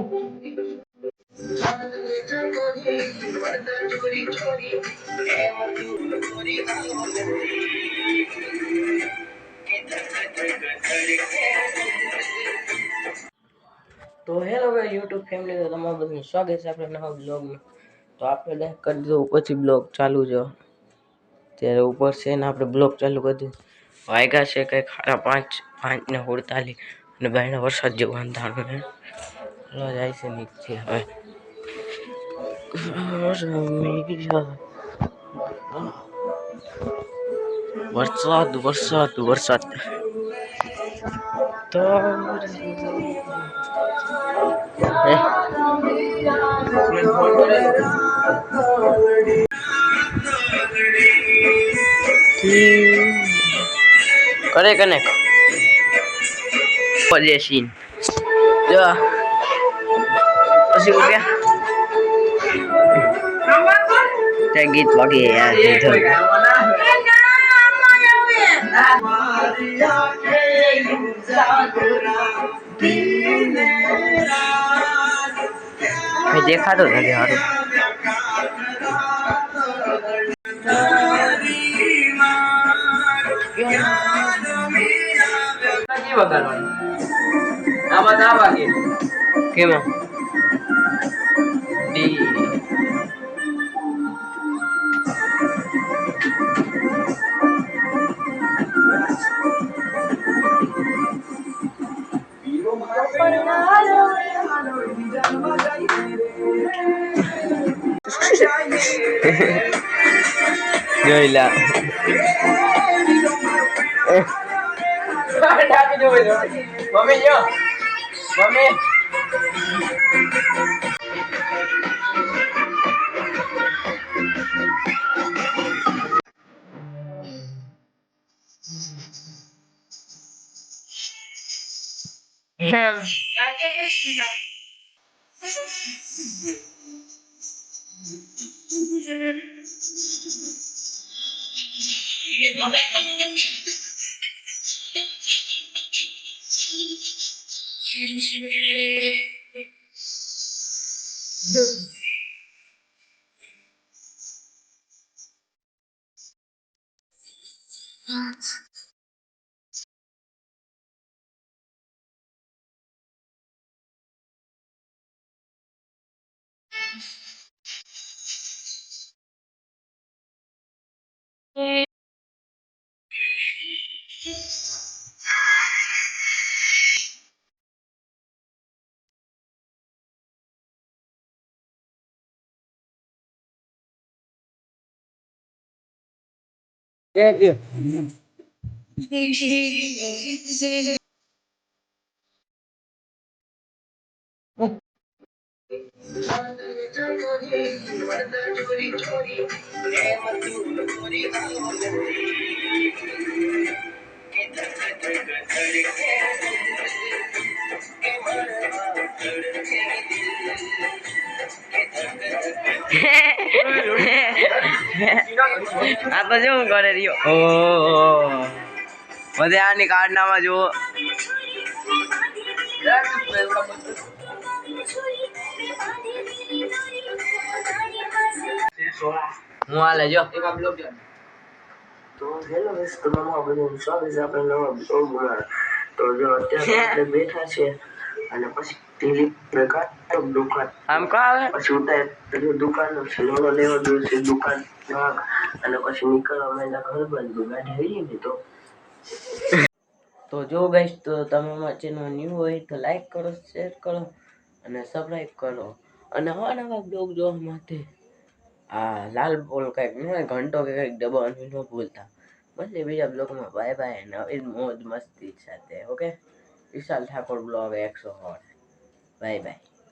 તો હેલો ભાઈ YouTube family, તો તમારું બધું સ્વાગત છે આપણે નવા બ્લોગમાં. તો આપણે લાઈક કરી દો, પછી બ્લોગ ચાલુ જો ત્યારે ઉપર છે ને આપણે બ્લોગ ચાલુ કરી દીધું. વાગ્યા છે કંઈક 5:05:48 અને બહાર વરસાદ જેવું અંધારું છે. જાય છે નીચે હવે વરસાદ તો કરે કનેક પજેશીન જો પછી રૂપિયા ગીત વાગે યાર દેખાતો નથી હારું. કેમાં જોઈલા મમ્મી જો મમ્મી આ તો શું કરે રહ્યો? ઓહો બધે આની કારનામાં જુઓ. હું હાલે જો તો હેલો ગાઈસ, તમારું બધું સ્વાગત છે આપણે નવા બ્લોગમાં. તો જો અત્યારે આપણે બેઠા છે અને પછી ટીવી પ્રકાર દુકાન આમ કા આવે પછી ઉતાર દુકાનનો છલોડો લેવા દો છે દુકાન અને પછી નીકળવા માંડ્યા ઘર બાજુ ગાડી આવી ને તો જો ગાઈસ, તો તમે અમારા ચેનલ ન્યૂ હોય તો લાઈક કરો, શેર કરો અને સબસ્ક્રાઇબ કરો. અને નવા બ્લોગ જોવા માટે આ લાલ બોલ કઈક ઘંટો કે કઈક દબાવવાનું ન ભૂલતા. મળીએ બીજા બ્લોગમાં. Bye bye. નવી મોજ મસ્તી સાથે. ઓકે, વિશાલ ઠાકોર બ્લોગ 108. Bye bye.